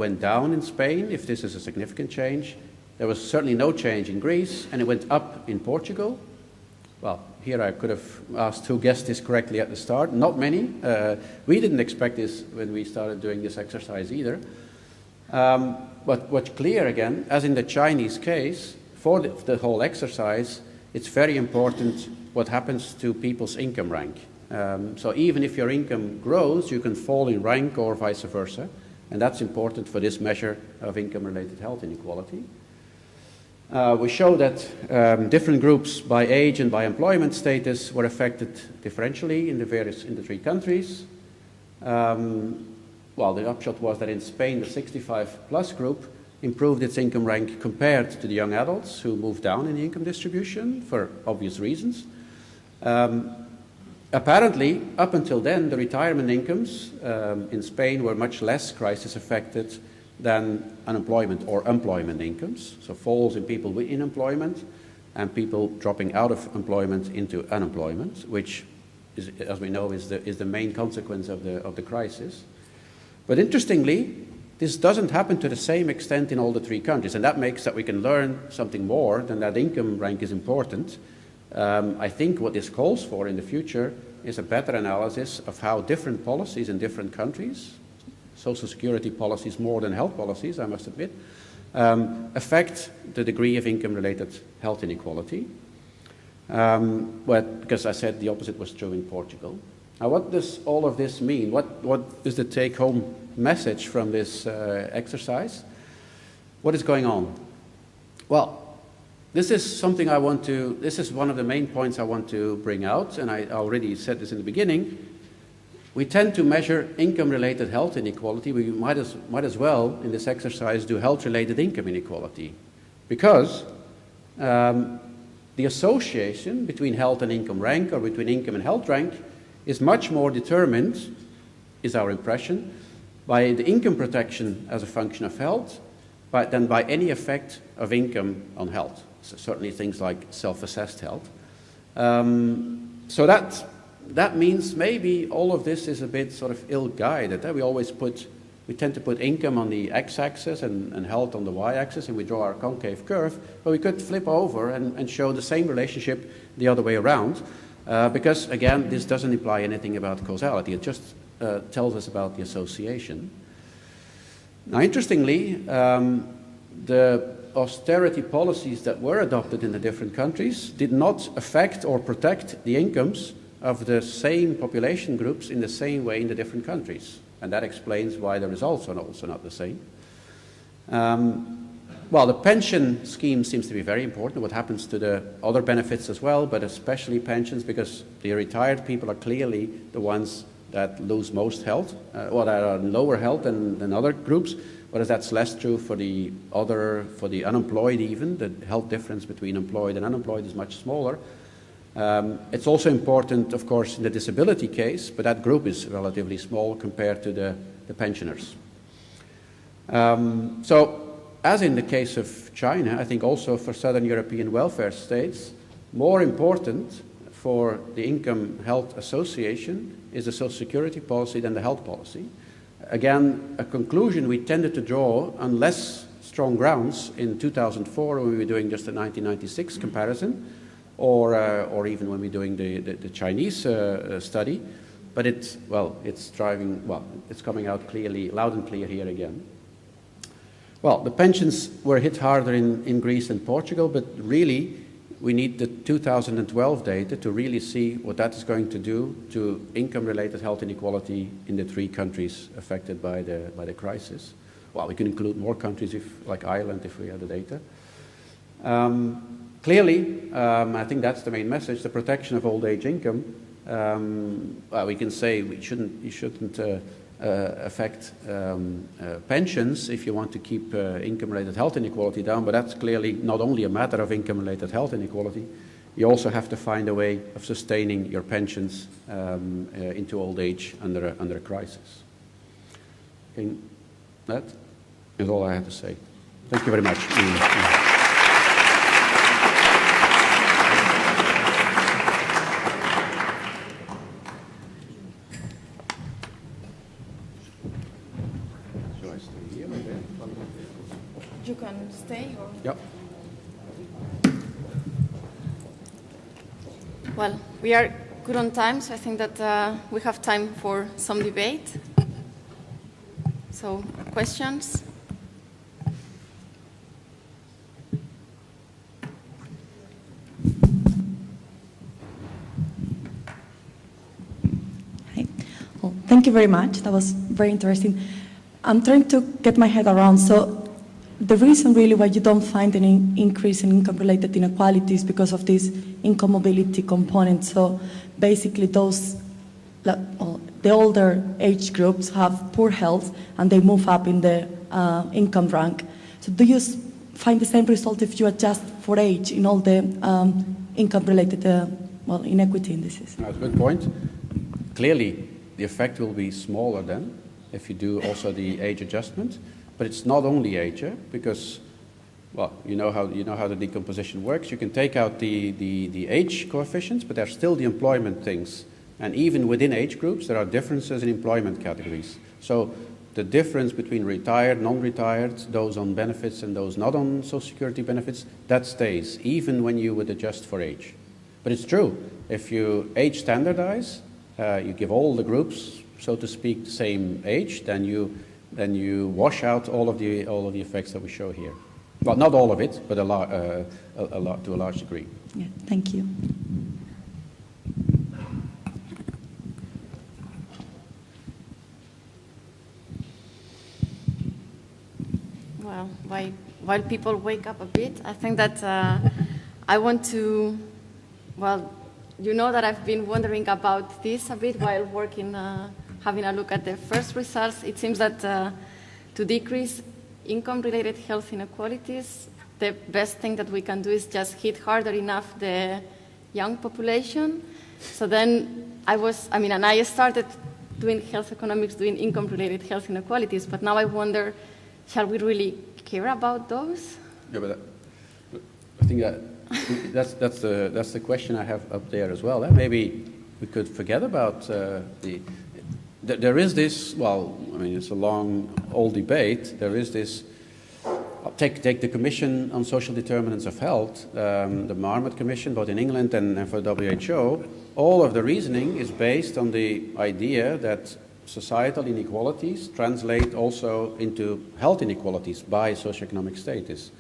went down in Spain, if this is a significant change. There was certainly no change in Greece, and it went up in Portugal. Well, here I could have asked who guessed this correctly at the start. Not many. We didn't expect this when we started doing this exercise either. But what's clear again, as in the Chinese case, for the whole exercise, it's very important what happens to people's income rank. So even if your income grows, you can fall in rank or vice versa. And that's important for this measure of income-related health inequality. We show that different groups by age and by employment status were affected differentially in the three countries. Well, the upshot was that in Spain, the 65-plus group improved its income rank compared to the young adults who moved down in the income distribution for obvious reasons. Apparently, up until then, the retirement incomes in Spain were much less crisis affected than unemployment or employment incomes, so falls in people in employment and people dropping out of employment into unemployment, which, is, as we know, is the main consequence of the crisis. But interestingly, this doesn't happen to the same extent in all the three countries, and that makes that we can learn something more than that income rank is important. I think what this calls for in the future is a better analysis of how different policies in different countries, social security policies more than health policies, I must admit, affect the degree of income-related health inequality. But because I said the opposite was true in Portugal. Now, what does all of this mean? What is the take-home message from this exercise? What is going on? Well, this is something this is one of the main points I want to bring out, and I already said this in the beginning. We tend to measure income-related health inequality. We might as well, in this exercise, do health-related income inequality, because the association between health and income rank, or between income and health rank, is much more determined, is our impression, by the income protection as a function of health than by any effect of income on health. So certainly things like self-assessed health. So that means maybe all of this is a bit sort of ill-guided. We tend to put income on the x-axis and health on the y-axis, and we draw our concave curve, but we could flip over and show the same relationship the other way around, because, again, this doesn't imply anything about causality. It just tells us about the association. Now, interestingly, the austerity policies that were adopted in the different countries did not affect or protect the incomes of the same population groups in the same way in the different countries. And that explains why the results are also not the same. Well, the pension scheme seems to be very important, what happens to the other benefits as well, but especially pensions, because the retired people are clearly the ones that lose most health, or that are lower health than other groups, whereas that's less true for the unemployed even. The health difference between employed and unemployed is much smaller. It's also important, of course, in the disability case, but that group is relatively small compared to the pensioners. So, as in the case of China, I think also for Southern European welfare states, more important for the income health association is the social security policy than the health policy. Again, a conclusion we tended to draw on less strong grounds in 2004 when we were doing just the 1996 comparison, or even when we're doing the Chinese study, but it's coming out clearly, loud and clear here again. Well, the pensions were hit harder in Greece and Portugal, but really we need the 2012 data to really see what that is going to do to income-related health inequality in the three countries affected by the crisis. Well, we can include more countries, like Ireland, if we have the data. Clearly, I think that's the main message, the protection of old age income. Well, we can say you shouldn't affect pensions if you want to keep income-related health inequality down, but that's clearly not only a matter of income-related health inequality. You also have to find a way of sustaining your pensions into old age under a crisis. Okay, that is all I have to say. Thank you very much. Shall I stay here? You can stay or? Yep. Well, we are good on time, so I think that we have time for some debate. So, questions? Hi. Well, thank you very much. That was very interesting. I'm trying to get my head around. So the reason really why you don't find any increase in income-related inequalities because of this income mobility component. So basically those, the older age groups have poor health and they move up in the income rank. So do you find the same result if you adjust for age in all the income-related inequity indices? That's a good point. Clearly, the effect will be smaller then if you do also the age adjustment. But it's not only age, because, well, you know how the decomposition works. You can take out the age coefficients, but there's still the employment things. And even within age groups, there are differences in employment categories. So the difference between retired, non-retired, those on benefits and those not on Social Security benefits, that stays, even when you would adjust for age. But it's true, if you age standardize, you give all the groups, so to speak, the same age, then you wash out all of the effects that we show here. Well, not all of it, but a lot to a large degree. Yeah, thank you. Well, while people wake up a bit, I think that I want to, well, you know that I've been wondering about this a bit while working, having a look at the first results. It seems that to decrease income-related health inequalities, the best thing that we can do is just hit harder enough the young population. So then I started doing health economics, doing income-related health inequalities, but now I wonder, shall we really care about those? Yeah, but I think that's the question I have up there as well. Maybe we could forget about there is this, well, I mean, it's a long, old debate. There is this, take the Commission on Social Determinants of Health, the Marmot Commission, both in England and for WHO. All of the reasoning is based on the idea that societal inequalities translate also into health inequalities by socioeconomic status.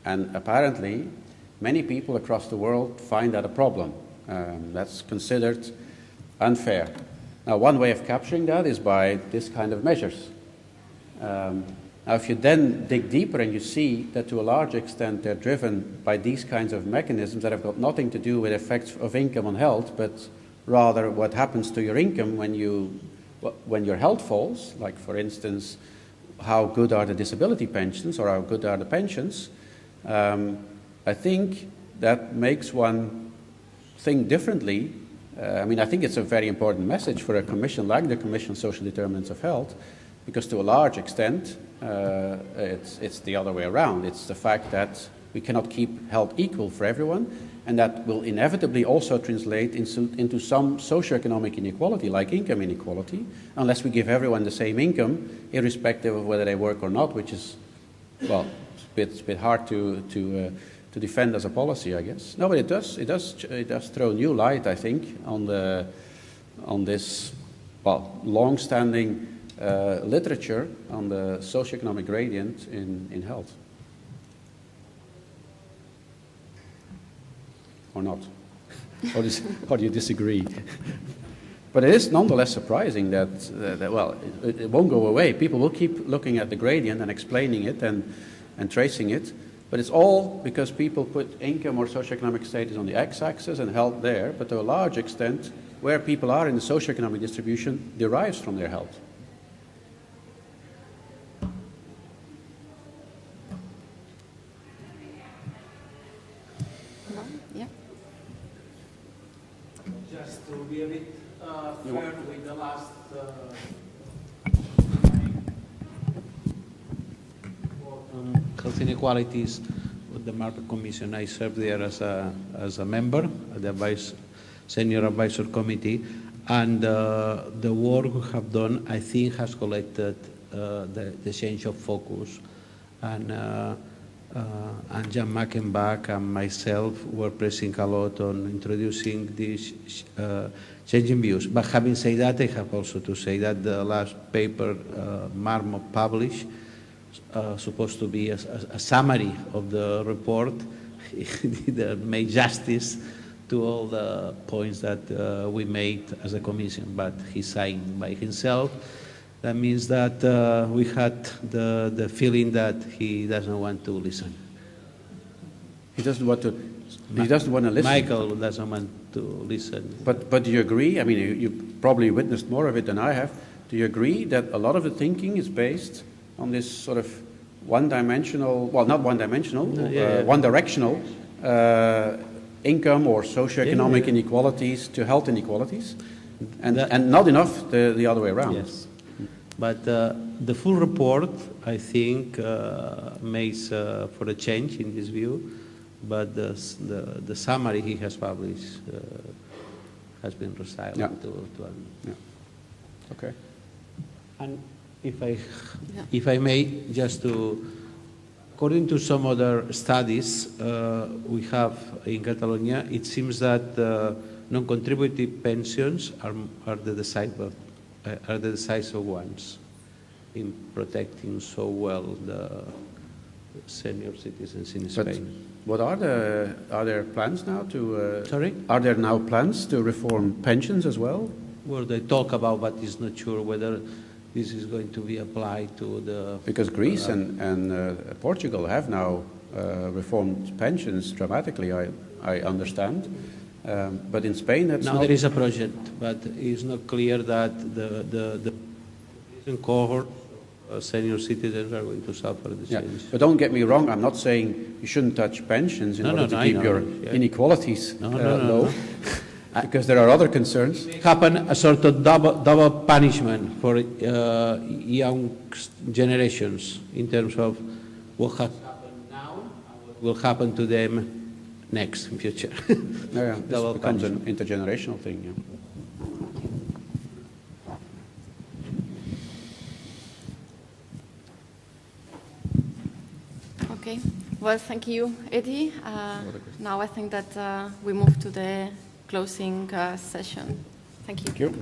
And apparently, many people across the world find that a problem. That's considered unfair. Now, one way of capturing that is by this kind of measures. Now, if you then dig deeper and you see that to a large extent they're driven by these kinds of mechanisms that have got nothing to do with effects of income on health, but rather what happens to your income when your health falls, like, for instance, how good are the disability pensions or how good are the pensions, I think that makes one think differently. I think it's a very important message for a commission like the Commission on Social Determinants of Health, because to a large extent, it's the other way around. It's the fact that we cannot keep health equal for everyone, and that will inevitably also translate into some socioeconomic inequality, like income inequality, unless we give everyone the same income, irrespective of whether they work or not, which is, well, it's a bit hard to defend as a policy, I guess. No, but it does throw new light, I think, on this, well, long-standing literature on the socioeconomic gradient in health. Or not? Or do you disagree? But it is nonetheless surprising that well, it won't go away. People will keep looking at the gradient and explaining it and tracing it. But it's all because people put income or socioeconomic status on the x-axis and health there, but to a large extent, where people are in the socioeconomic distribution derives from their health. Yeah. Just to be a bit fair with the last health inequalities with the Market Commission. I served there as a member of the Senior Advisor Committee, and the work we have done, I think, has collected the change of focus. And Jan Mackenbach and myself were pressing a lot on introducing these changing views. But having said that, I have also to say that the last paper Marmot published, supposed to be a summary of the report, he didn't make justice to all the points that we made as a commission, but he signed by himself. That means that we had the feeling that he doesn't want to listen. He doesn't want to. He doesn't want to listen. Michael doesn't want to listen. But do you agree? I mean, you probably witnessed more of it than I have. Do you agree that a lot of the thinking is based on this sort of one-dimensional, well, not one-dimensional, one-directional income or socioeconomic inequalities to health inequalities, and not enough the other way around? Yes. But the full report, I think, makes for a change in this view, but the summary he has published has been resilient Yeah. Okay. And if I may, just to, according to some other studies we have in Catalonia, it seems that non-contributive pensions are the decisive ones in protecting so well the senior citizens in Spain. What are there plans now to? Sorry? Are there now plans to reform pensions as well? Well, they talk about, but it's not sure whether this is going to be applied to the... Because Greece and Portugal have now reformed pensions dramatically, I understand. But in Spain, that's now not... there is a project, but it's not clear that the cohort senior citizens are going to suffer the change. But don't get me wrong, I'm not saying you shouldn't touch pensions in order to keep your inequalities low, because there are other concerns. Happen a sort of double punishment for young generations in terms of what has happened now and what will happen to them next in future. This becomes an intergenerational thing. Yeah. Okay. Well, thank you, Eddie. Now I think that we move to the closing session. Thank you. Thank you.